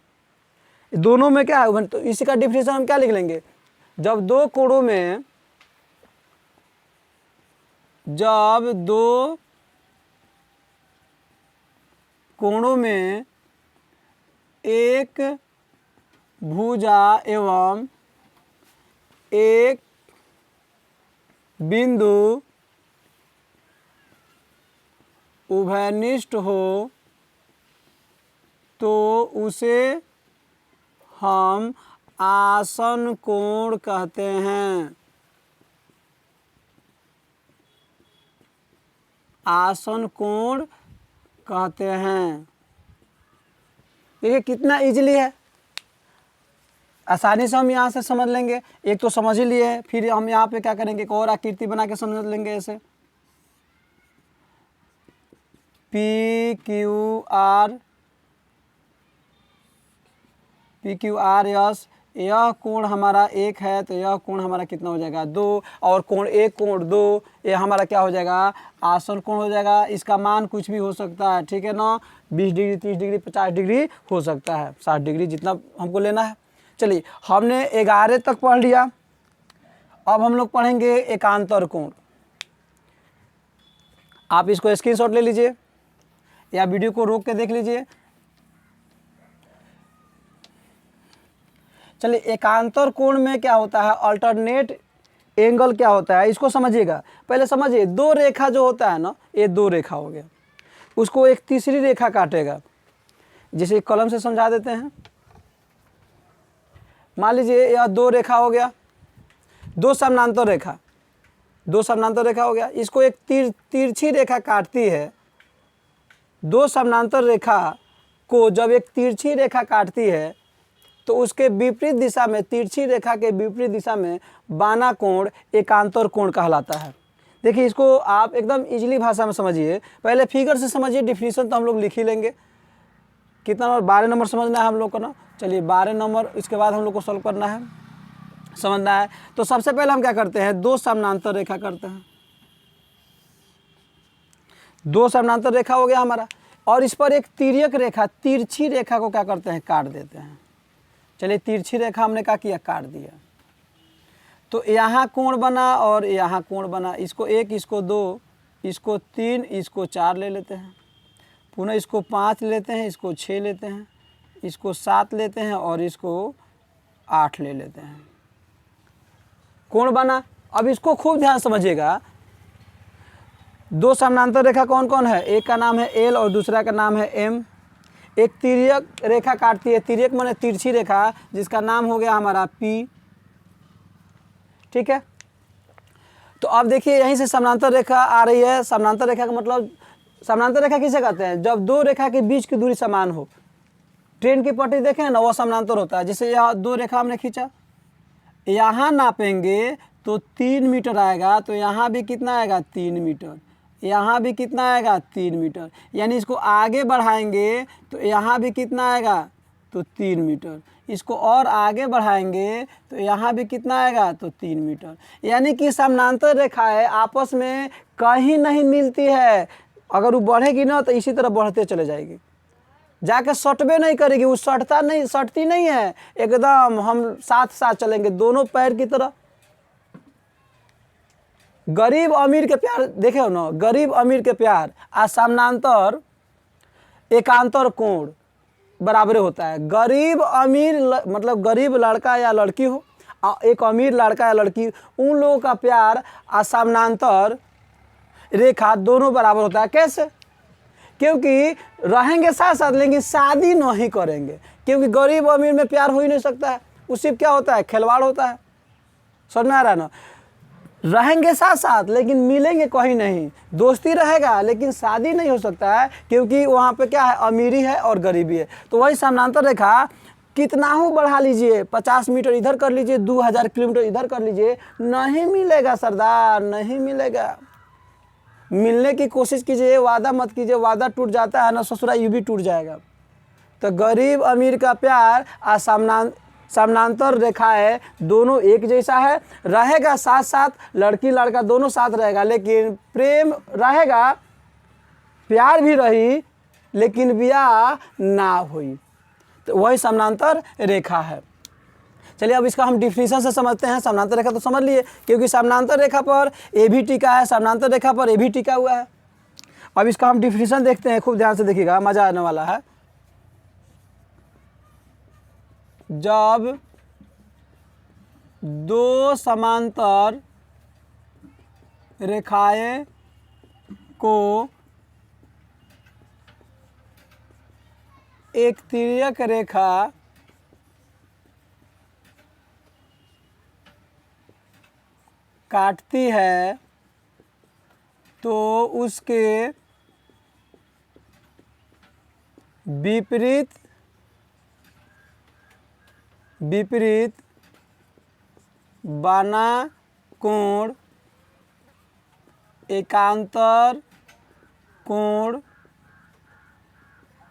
दोनों में क्या है, तो इसी का डिफिनेशन हम क्या लिख लेंगे, जब दो कोणों में एक भुजा एवं एक बिंदु उभयनिष्ठ हो तो उसे हम आसन कोण कहते हैं। आसन कोण कहते हैं। देखिए कितना इजीली है, आसानी से हम यहाँ से समझ लेंगे। एक तो समझ ही लिए है, फिर हम यहाँ पे क्या करेंगे, एक और आकृति बना के समझ लेंगे। ऐसे PQRS, यह कोण हमारा 1 है, तो यह कोण हमारा कितना हो जाएगा, 2। और कोण 1 कोण 2 ये हमारा क्या हो जाएगा, आसन कोण हो जाएगा। इसका मान कुछ भी हो सकता है, ठीक है ना, 20 डिग्री 30 डिग्री 50 डिग्री हो सकता है, 60 डिग्री, जितना हमको लेना है। चलिए हमने 11 तक पढ़ लिया। अब हम लोग पढ़ेंगे एकांतर कोण। आप इसको स्क्रीनशॉट ले लीजिए। या वीडियो को रोक के देख लीजिए। चलिए, एकांतर कोण में क्या होता है, अल्टरनेट एंगल क्या होता है इसको समझिएगा। पहले समझिए, दो रेखा जो होता है ना, ये दो रेखा हो गया, उसको एक तीसरी रेखा काटेगा। जैसे कलम से समझा देते हैं। मान लीजिए यह दो रेखा हो गया, दो समानांतर रेखा, दो समानांतर रेखा हो गया। इसको एक तिरछी रेखा काटती है। दो समानांतर रेखा को जब एक तिरछी रेखा काटती है तो उसके विपरीत दिशा में, तिरछी रेखा के विपरीत दिशा में बाना कोण एकांतर कोण कहलाता है। देखिए, इसको आप एकदम इजीली भाषा में समझिए। पहले फिगर से समझिए, डिफिनीशन तो हम लोग लिख ही लेंगे। कितना नंबर, 12 नंबर समझना है हम लोग को ना। चलिए 12 नंबर, इसके बाद हम लोग को सॉल्व करना है, समझना है। तो सबसे पहले हम क्या करते हैं, दो समानांतर रेखा करते हैं। दो समानांतर रेखा हो गया हमारा, और इस पर एक तिर्यक रेखा, तिरछी रेखा को क्या करते हैं, काट देते हैं। चलिए, तिरछी रेखा हमने क्या किया, काट दिया। तो यहाँ कोण बना और यहाँ कोण बना। इसको 1, इसको 2, इसको 3, इसको 4 ले लेते हैं। पुनः इसको 5 लेते हैं, इसको 6 लेते हैं, इसको 7 लेते हैं और इसको 8 ले लेते हैं। कोण बना। अब इसको खूब ध्यान समझिएगा। दो समानांतर रेखा कौन कौन है, एक का नाम है एल और दूसरा का नाम है एम। एक तिर्यक रेखा काटती है, तिर्यक माने तिरछी रेखा, जिसका नाम हो गया हमारा पी। ठीक है। तो अब देखिए, यहीं से समानांतर रेखा आ रही है। समानांतर रेखा का मतलब, समानांतर रेखा किसे कहते हैं, जब दो रेखा के बीच की दूरी समान हो। ट्रेन की पटरी देखें ना, वो समानांतर होता है। जैसे यहाँ दो रेखा हमने खींचा, यहाँ नापेंगे तो 3 मीटर आएगा, तो यहाँ भी कितना आएगा, 3 मीटर। यहाँ भी कितना आएगा, 3 मीटर। यानी इसको आगे बढ़ाएंगे तो यहाँ भी कितना आएगा, तो 3 मीटर। इसको और आगे बढ़ाएंगे तो यहाँ भी कितना आएगा, तो 3 मीटर। यानी कि समानांतर रेखाएं आपस में कहीं नहीं मिलती है। अगर वो बढ़ेगी ना तो इसी तरह बढ़ते चले जाएगी, जाके सटबे नहीं करेगी। वो सटती नहीं है, एकदम हम साथ साथ चलेंगे दोनों पैर की तरह। गरीब अमीर के प्यार देखे हो ना, गरीब अमीर के प्यार आ समानांतर एकांतर कोण बराबर होता है। गरीब अमीर मतलब गरीब लड़का या लड़की हो, एक अमीर लड़का या लड़की, उन लोगों का प्यार आ समानांतर रेखा दोनों बराबर होता है। कैसे? क्योंकि रहेंगे साथ साथ लेकिन शादी नहीं करेंगे, क्योंकि गरीब अमीर में प्यार हो ही नहीं सकता है। उससे क्या होता है, खिलवाड़ होता है। समझ में आ रहा है ना। रहेंगे साथ साथ लेकिन मिलेंगे कहीं नहीं। दोस्ती रहेगा लेकिन शादी नहीं हो सकता है, क्योंकि वहाँ पे क्या है, अमीरी है और गरीबी है। तो वही समानांतर रेखा कितना हो बढ़ा लीजिए, 50 मीटर इधर कर लीजिए, 2000 किलोमीटर इधर कर लीजिए, नहीं मिलेगा सरदार, नहीं मिलेगा। मिलने की कोशिश कीजिए, वादा मत कीजिए। वादा टूट जाता है ना ससुरा, यूं भी टूट जाएगा। तो गरीब अमीर का प्यार आ समानांतर रेखाएं दोनों एक जैसा है। रहेगा साथ साथ, लड़की लड़का दोनों साथ रहेगा, लेकिन प्रेम रहेगा, प्यार भी रही, लेकिन ब्याह ना हुई। तो वही समानांतर रेखा है। चलिए अब इसका हम डिफिनीशन से समझते हैं। समानांतर रेखा तो समझ लिए, क्योंकि समानांतर रेखा पर ए भी टिका है, समानांतर रेखा पर ए भी टिका हुआ है। अब इसका हम डिफिनीशन देखते हैं, खूब ध्यान से देखिएगा, मजा आने वाला है। जब दो समांतर रेखाएं को एक तिर्यक रेखा काटती है तो उसके विपरीत बाना कोण एकांतर कोण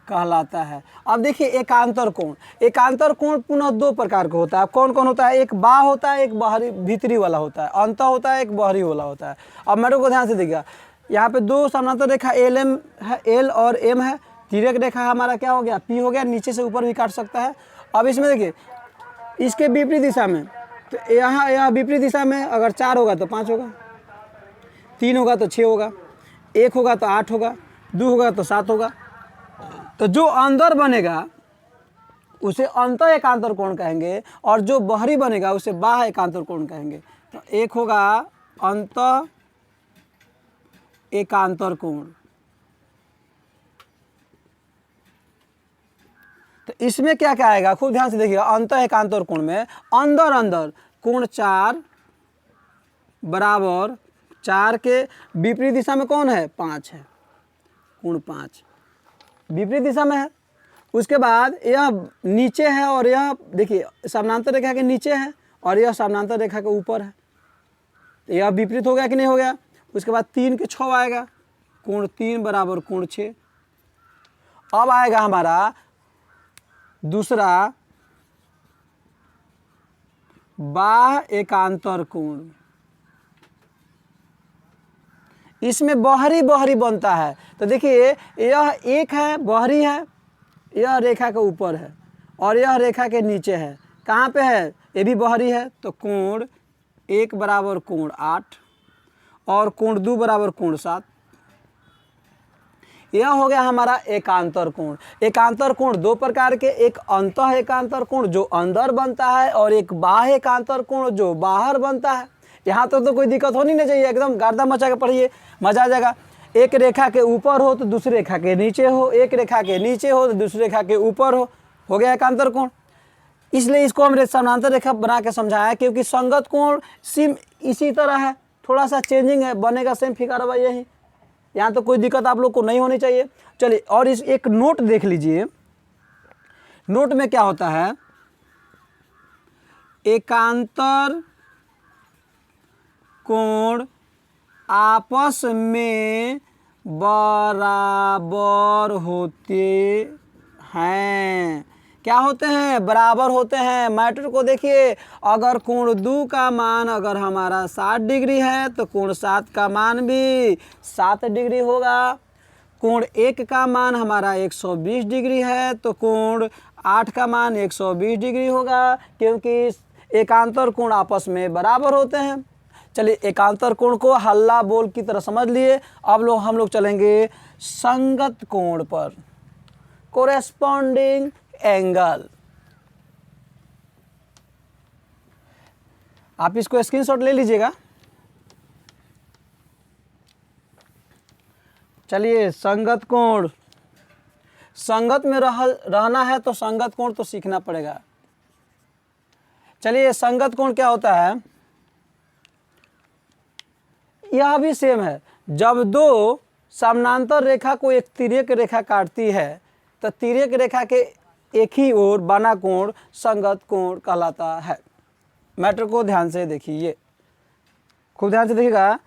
कहलाता है। अब देखिए, एकांतर कोण पुनः दो प्रकार का होता है। कौन कौन होता है, एक बाह्य होता है, एक बाहरी भीतरी वाला होता है, अंत होता है, एक बाहरी वाला होता है। अब मेरे को ध्यान से देखिएगा, यहाँ पे दो समानांतर रेखा एल और एम है। तिर्यक रेखा हमारा क्या हो गया, पी हो गया, नीचे से ऊपर भी काट सकता है। अब इसमें देखिए, इसके विपरीत दिशा में, तो यहाँ विपरीत दिशा में अगर 4 होगा तो 5 होगा, 3 होगा तो 6 होगा, 1 होगा तो 8 होगा, 2 होगा तो 7 होगा। तो जो अंदर बनेगा उसे अंत एकांतर कोण कहेंगे और जो बाहरी बनेगा उसे बाह्य एकांतर कोण कहेंगे। तो एक होगा अंत एकांतर कोण। तो इसमें क्या क्या आएगा, खूब ध्यान से देखिएगा। अंत एकांतर कोण में अंदर अंदर कोण 4 बराबर 4 के विपरीत दिशा में कौन है, 5 है, कोण 5 विपरीत दिशा में है। उसके बाद यह नीचे है और यह देखिए समानांतर रेखा के नीचे है और यह समानांतर रेखा के ऊपर है। यह विपरीत हो गया कि नहीं हो गया। उसके बाद 3 के 6 आएगा, कोण 3 बराबर कोण 6। अब आएगा हमारा दूसरा बाह्य एकांतर कोण। इसमें बाहरी बाहरी बनता है। तो देखिए यह एक है, बाहरी है, यह रेखा के ऊपर है और यह रेखा के नीचे है। कहाँ पे है, ये भी बाहरी है। तो कोण 1 बराबर कोण 8 और कोण 2 बराबर कोण 7। यह हो गया हमारा एकांतर कोण। एकांतर कोण दो प्रकार के, एक अंतः एकांतर कोण जो अंदर बनता है और एक बाह्य एकांतर कोण जो बाहर बनता है। यहाँ तक तो कोई दिक्कत होनी नहीं चाहिए, एकदम गर्दा मचा के पढ़िए, मजा आ जाएगा। एक रेखा के ऊपर हो तो दूसरी रेखा के नीचे हो, एक रेखा के नीचे हो तो दूसरी रेखा के ऊपर हो गया एकांतर कोण। इसलिए इसको हमने समानांतर रेखा बना के समझाया, क्योंकि संगत कोण सेम इसी तरह है, थोड़ा सा चेंजिंग है, बनेगा सेम फिगर हुआ यही। यहाँ तो कोई दिक्कत आप लोग को नहीं होनी चाहिए। चलिए और इस एक नोट देख लीजिए। नोट में क्या होता है, एकांतर कोण आपस में बराबर होते हैं। क्या होते हैं, बराबर होते हैं। मैटर को देखिए, अगर कोण 2 का मान अगर हमारा 60 डिग्री है तो कोण 7 का मान भी 7 डिग्री होगा। कोण 1 का मान हमारा 120 डिग्री है तो कोण 8 का मान 120 डिग्री होगा, क्योंकि एकांतर कोण आपस में बराबर होते हैं। चलिए एकांतर कोण को हल्ला बोल की तरह समझ लिए। अब हम लोग चलेंगे संगत कोण पर, कोरेस्पॉन्डिंग एंगल। आप इसको स्क्रीनशॉट ले लीजिएगा। चलिए संगत कोण, संगत में रहना है तो संगत कोण तो सीखना पड़ेगा। चलिए संगत कोण क्या होता है, यह भी सेम है। जब दो समानांतर रेखा को एक तिर्यक रेखा काटती है तो तिर्यक रेखा के एक ही ओर बना कोण संगत कोण कहलाता है। मैटर को ध्यान से देखिए, खूब ध्यान से देखिएगा।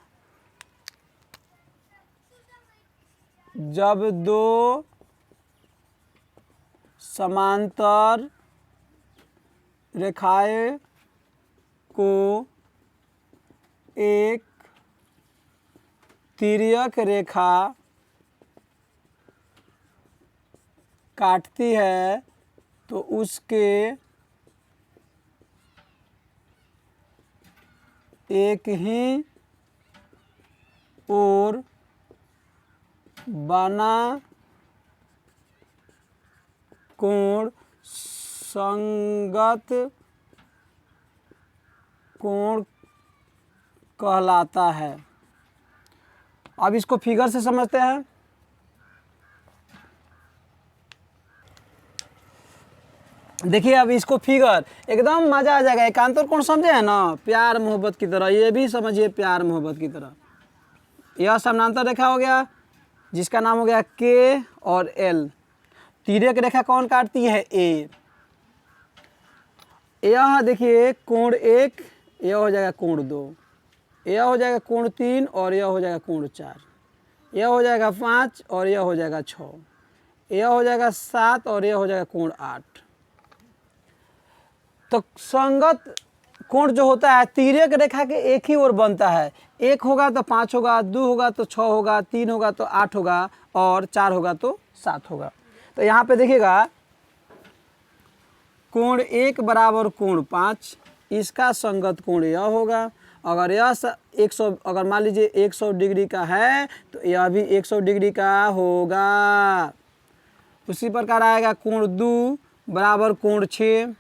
जब दो समांतर रेखाएं को एक तिर्यक रेखा काटती है तो उसके एक ही ओर बना कोण संगत कोण कहलाता है। अब इसको फिगर से समझते हैं। देखिए अब इसको फिगर एकदम मजा आ जाएगा। एकांतर कोण समझे हैं ना, प्यार मोहब्बत की तरह, ये भी समझिए प्यार मोहब्बत की तरह। यह समानांतर रेखा हो गया जिसका नाम हो गया के और एल। तिर्यक रेखा कौन काटती है, ए। यह देखिए कोण 1, यह हो जाएगा कोण 2, यह हो जाएगा कोण 3 और यह हो जाएगा कोण 4, यह हो जाएगा 5 और यह हो जाएगा 6, यह हो जाएगा 7 और यह हो जाएगा कोण 8। तो संगत कोण जो होता है तिर्यक रेखा के एक ही ओर बनता है। 1 होगा तो 5 होगा, 2 होगा तो 6 होगा, 3 होगा तो 8 होगा और 4 होगा तो 7 होगा। तो यहाँ पे देखिएगा कोण 1 बराबर कोण 5, इसका संगत कोण यह होगा। अगर यह 100, अगर मान लीजिए 100 डिग्री का है तो यह भी 100 डिग्री का होगा। उसी प्रकार आएगा कोण 2 बराबर कोण 6।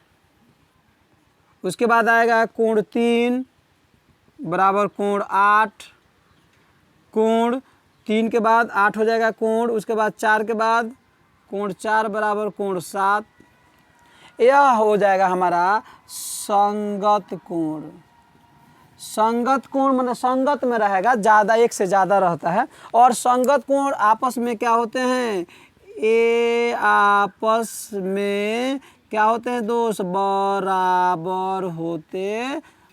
उसके बाद आएगा कोण 3 बराबर कोण 8। कोण 3 के बाद 8 हो जाएगा कोण, उसके बाद 4 के बाद कोण 4 बराबर कोण 7। यह हो जाएगा हमारा संगत कोण। संगत कोण मतलब संगत में रहेगा, ज़्यादा एक से ज़्यादा रहता है। और संगत कोण आपस में क्या होते हैं, ये आपस में क्या होते हैं दोस्त, बराबर होते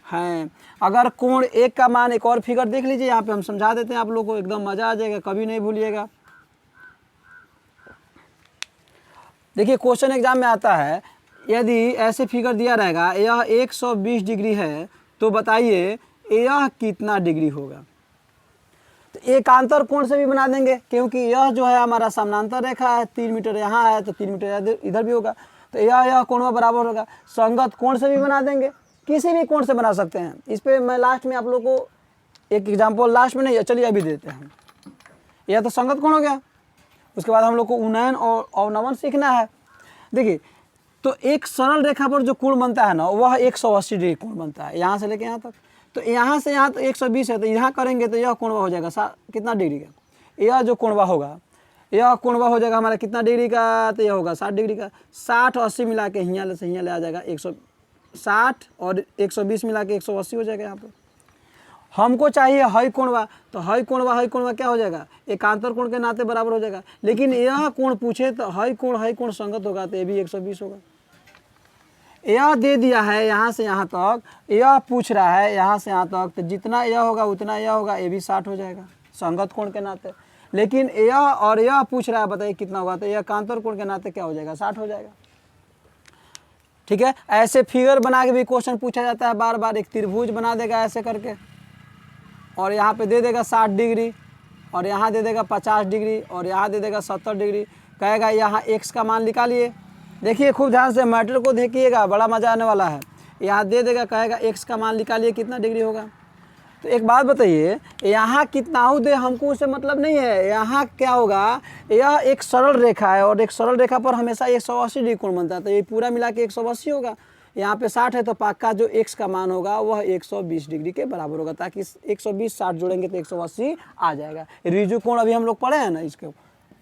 हैं। अगर कोण 1 का मान, एक और फिगर देख लीजिए, यहाँ पे हम समझा देते हैं आप लोगों को, एकदम मज़ा आ जाएगा, कभी नहीं भूलिएगा। देखिए क्वेश्चन एग्जाम में आता है, यदि ऐसे फिगर दिया रहेगा, यह 120 डिग्री है, तो बताइए यह कितना डिग्री होगा। तो एकांतर कोण से भी बना देंगे, क्योंकि यह जो है हमारा समानांतर रेखा है, 3 मीटर यहाँ है तो 3 मीटर इधर भी होगा, तो यह कोण बराबर होगा। संगत कोण से भी बना देंगे, किसी भी कोण से बना सकते हैं। इस पर मैं लास्ट में आप लोग को एक एग्जाम्पल, लास्ट में नहीं, चलिए अभी देते हैं। यह तो संगत कोण हो गया। उसके बाद हम लोग को उन्नयन और अवनमन सीखना है। देखिए तो एक सरल रेखा पर जो कोण बनता है ना, वह 180 डिग्री कोण बनता है, यहाँ से लेके यहाँ तक। तो यहाँ से यहाँ तो 120 है, तो यहाँ करेंगे तो यह कोणवा हो जाएगा कितना डिग्री का। यह जो कोणवा होगा, यह कोणवा हो जाएगा हमारा कितना डिग्री का, तो यह होगा 60 डिग्री का। 60 और 80 मिला के यहाँ से यहाँ ले आ जाएगा 160, और 120 मिला के 180 हो जाएगा। यहाँ पे हमको चाहिए हई कोणवा, तो हई कोणवा क्या हो जाएगा, एकांतर कोण के नाते बराबर हो जाएगा। लेकिन यह कोण पूछे तो हई कोण संगत होगा, तो ये भी 120 होगा। यह दे दिया है यहाँ से यहाँ तक, यह पूछ रहा है यहाँ से यहाँ तक, तो जितना यह होगा उतना यह होगा, ये भी 60 हो जाएगा संगत कोण के नाते। लेकिन यह और यह पूछ रहा है, बताइए कितना होगा, तो यह एकांतर कोण के नाते क्या हो जाएगा, 60 हो जाएगा। ठीक है, ऐसे फिगर बना के भी क्वेश्चन पूछा जाता है बार बार। एक त्रिभुज बना देगा ऐसे करके, और यहाँ पे दे देगा 60 डिग्री, और यहाँ दे देगा 50 डिग्री, और यहाँ दे देगा 70 डिग्री। कहेगा यहाँ x का मान निकालिए। देखिए खूब ध्यान से मैटर को देखिएगा, बड़ा मजा आने वाला है। यहाँ दे देगा, कहेगा x का मान निकालिए कितना डिग्री होगा। तो एक बात बताइए, यहाँ कितना हो दे हमको उससे मतलब नहीं है। यहाँ क्या होगा, यह एक सरल रेखा है, और एक सरल रेखा पर हमेशा 180 डिग्री कोण बनता है, तो ये पूरा मिला के 180 होगा। यहाँ पे 60 है, तो पक्का जो x का मान होगा वह 120 डिग्री के बराबर होगा, ताकि 120 60 जोड़ेंगे तो 180 आ जाएगा। रिजु कोण अभी हम लोग पढ़े हैं ना, इसके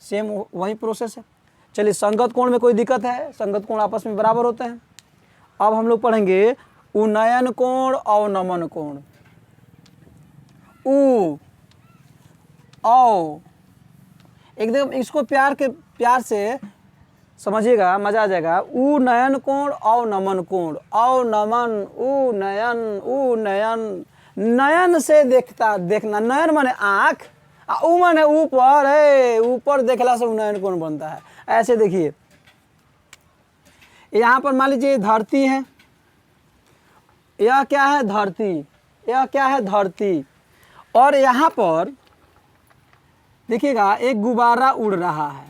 सेम वही प्रोसेस है। चलिए संगत कोण में कोई दिक्कत है, संगत कोण आपस में बराबर होते हैं। अब हम लोग पढ़ेंगे उन्नयन कोण और नमन कोण। एकदम इसको प्यार से समझिएगा, मजा आ जाएगा। उन्नयन कोण और नमन कोण, अवनमन, उन्नयन। नयन से देखना, नयन माने आँख, उ माने ऊपर है, ऊपर देखला से उन्नयन कोण बनता है। ऐसे देखिए, यहाँ पर मान लीजिए धरती है, यह क्या है धरती, यह क्या है धरती, और यहाँ पर देखिएगा एक गुब्बारा उड़ रहा है।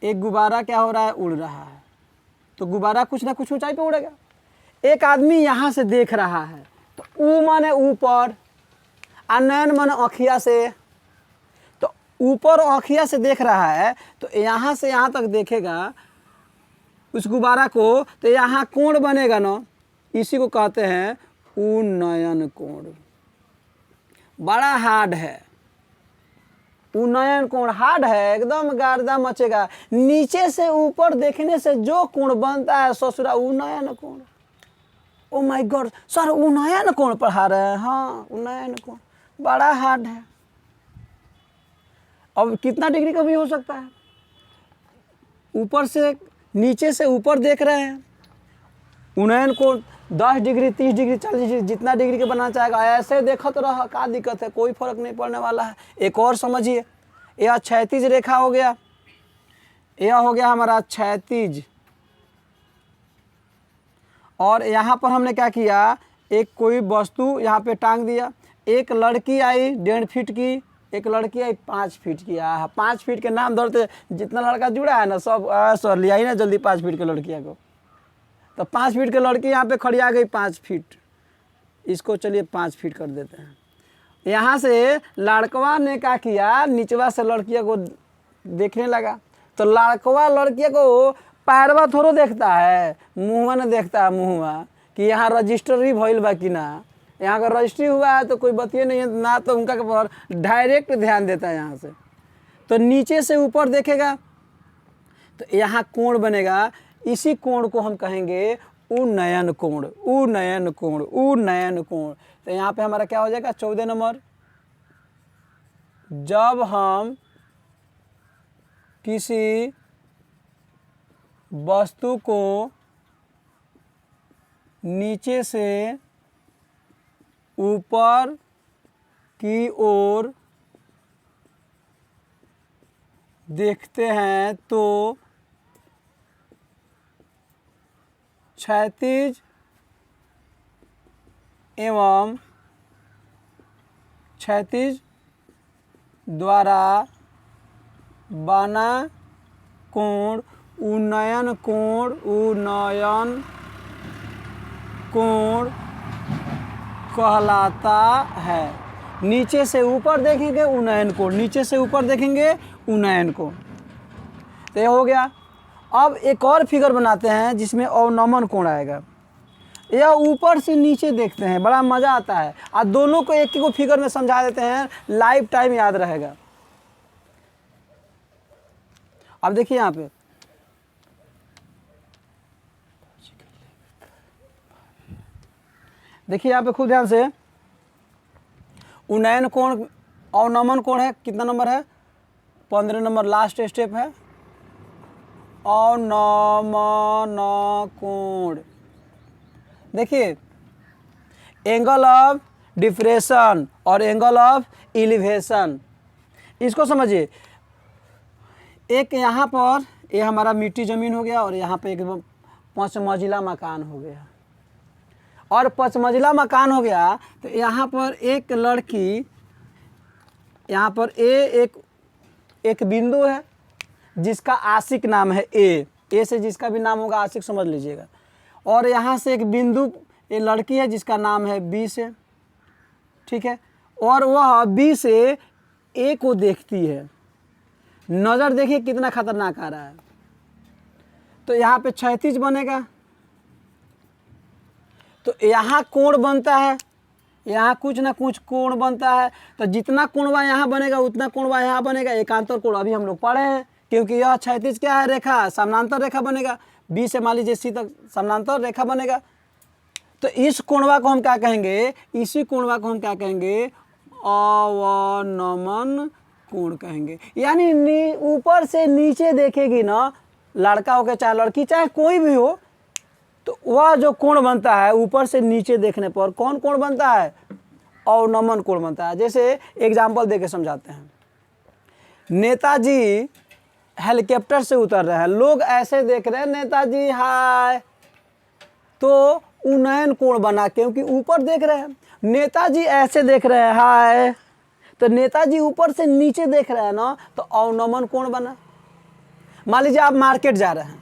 एक गुब्बारा क्या हो रहा है, उड़ रहा है। तो गुब्बारा कुछ ना कुछ ऊंचाई पे उड़ेगा। एक आदमी यहाँ से देख रहा है, तो ऊ माने ऊपर, नयन माने अखिया से, तो ऊपर अखिया से देख रहा है, तो यहाँ से यहाँ तक देखेगा उस गुब्बारा को, तो यहाँ कोण बनेगा ना, इसी को कहते हैं उन्नयन कोण। बड़ा हार्ड है उन्नयन कोण, हार्ड है एकदम, गर्दा मचेगा। नीचे से ऊपर देखने से जो कोण बनता है ससुरा, उन्नयन कोण। ओ माय गॉड सर, उन्नयन कोण पढ़ा रहे हैं। हाँ उन्नयन कोण बड़ा हार्ड है। अब कितना डिग्री का भी हो सकता है, ऊपर से नीचे से ऊपर देख रहे हैं। उन्नयन कोण 10 डिग्री 30 डिग्री 40 डिग्री जितना डिग्री के बनाना चाहेगा, ऐसे देखत रह, क्या दिक्कत है, कोई फर्क नहीं पड़ने वाला है। एक और समझिए, यह क्षैतिज रेखा हो गया, यह हो गया हमारा क्षैतिज। और यहाँ पर हमने क्या किया, एक कोई वस्तु यहाँ पे टांग दिया। एक लड़की आई 1.5 फीट की, एक लड़की आई 5 फीट की। 5 फीट के नाम धरते, जितना लड़का जुड़ा है ना सब सर लिया ही ना जल्दी 5 फीट के लड़कियाँ को। तो 5 फीट के लड़की यहाँ पे खड़ी आ गई 5 फीट, इसको चलिए 5 फीट कर देते हैं। यहाँ से लड़कवा ने क्या किया, निचवा से लड़कियों को देखने लगा, तो लड़कवा लड़किया को पैरवा थोड़ो देखता है, मुँहवा न देखता है, मुँहवा कि यहाँ रजिस्ट्री भइल बा कि ना, यहाँ का रजिस्ट्री हुआ है तो कोई बतिए नहीं है ना, तो उनका पर डायरेक्ट ध्यान देता है यहाँ से। तो नीचे से ऊपर देखेगा तो यहाँ कोण बनेगा, इसी कोण को हम कहेंगे उन्नयन कोण, उन्नयन कोण, उन्नयन कोण। तो यहाँ पे हमारा क्या हो जाएगा 14 नंबर, जब हम किसी वस्तु को नीचे से ऊपर की ओर देखते हैं तो क्षैतिज एवं क्षैतिज द्वारा बना कोण उन्नयन कोण, उन्नयन कोण कहलाता है। नीचे से ऊपर देखेंगे उन्नयन कोण, नीचे से ऊपर देखेंगे उन्नयन कोण। तो ये हो गया। अब एक और फिगर बनाते हैं जिसमें अवनमन कोण आएगा। यह ऊपर से नीचे देखते हैं, बड़ा मज़ा आता है। और दोनों को एक को फिगर में समझा देते हैं, लाइफ टाइम याद रहेगा। अब देखिए यहाँ पे देखिए यहाँ पे खूब ध्यान से, उन्नयन कोण अवनमन कोण है, कितना नंबर है 15 नंबर, लास्ट स्टेप है अवनमन कोण। देखिए एंगल ऑफ डिफ्रेशन और एंगल ऑफ एलिवेशन, इसको समझिए। एक यहाँ पर ये हमारा मिट्टी ज़मीन हो गया और यहाँ पे एक 5 मंजिला मकान हो गया, और 5 मंजिला मकान हो गया। तो यहाँ पर एक लड़की, यहाँ पर एक बिंदु है जिसका आशिक नाम है ए से जिसका भी नाम होगा आशिक समझ लीजिएगा। और यहाँ से एक बिंदु ये लड़की है जिसका नाम है बी से, ठीक है। और वह बी से ए को देखती है। नज़र देखिए कितना खतरनाक आ रहा है। तो यहाँ पे क्षैतिज बनेगा, तो यहाँ कोण बनता है, यहाँ कुछ ना कुछ कोण बनता है। तो जितना कोणवा यहाँ बनेगा उतना कोणवा यहाँ बनेगा, एकांतर कोण अभी हम लोग पढ़े हैं। क्योंकि यह क्षैतिज क्या है, रेखा, समानांतर रेखा बनेगा। बी से मान लीजिए सी तक समानांतर रेखा बनेगा। तो इस कोणवा को हम क्या कहेंगे, इसी कोणवा को हम क्या कहेंगे, अवनमन कोण कहेंगे। यानी ऊपर से नीचे देखेगी ना, लड़का हो के चाहे लड़की चाहे कोई भी हो, तो वह जो कोण बनता है ऊपर से नीचे देखने पर कौन कोण बनता है, अवनमन कोण बनता है। जैसे एग्जाम्पल देके समझाते हैं। नेताजी हेलीकॉप्टर से उतर रहे हैं, लोग ऐसे देख रहे हैं नेताजी हाय, तो उन्नयन कोण बना क्योंकि ऊपर देख रहे हैं। नेताजी ऐसे देख रहे हैं हाय, तो नेताजी ऊपर से नीचे देख रहे हैं ना, तो अवनमन कोण बना। मान लीजिए आप मार्केट जा रहे हैं,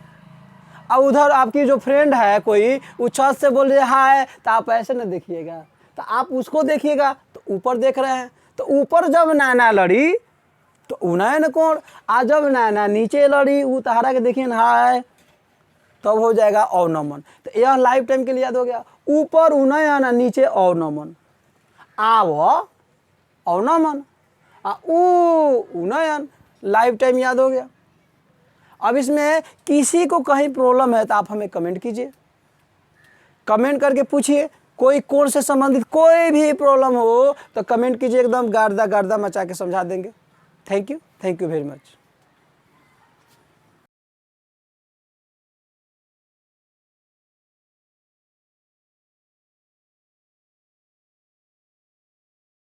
अब उधर आपकी जो फ्रेंड है कोई, वो छत से बोल रही है हाय, तो आप ऐसे न देखिएगा, तो आप उसको देखिएगा, तो ऊपर देख रहे हैं। तो ऊपर जब नैना लड़ी तो उन्नयन कोण, आ जब नैना नीचे लड़ी उतारा के देखिए हाय, तब हो जाएगा अवनमन। तो यह लाइफ टाइम के लिए याद हो गया। ऊपर उन्नयन, नीचे अवनमन, आव अवनमन, उन्नयन, लाइफ टाइम याद हो गया। अब इसमें किसी को कहीं प्रॉब्लम है तो आप हमें कमेंट कीजिए, कमेंट करके पूछिए। कोई कोण से संबंधित कोई भी प्रॉब्लम हो तो कमेंट कीजिए, एकदम गर्दा मचा के समझा देंगे। Thank you very much.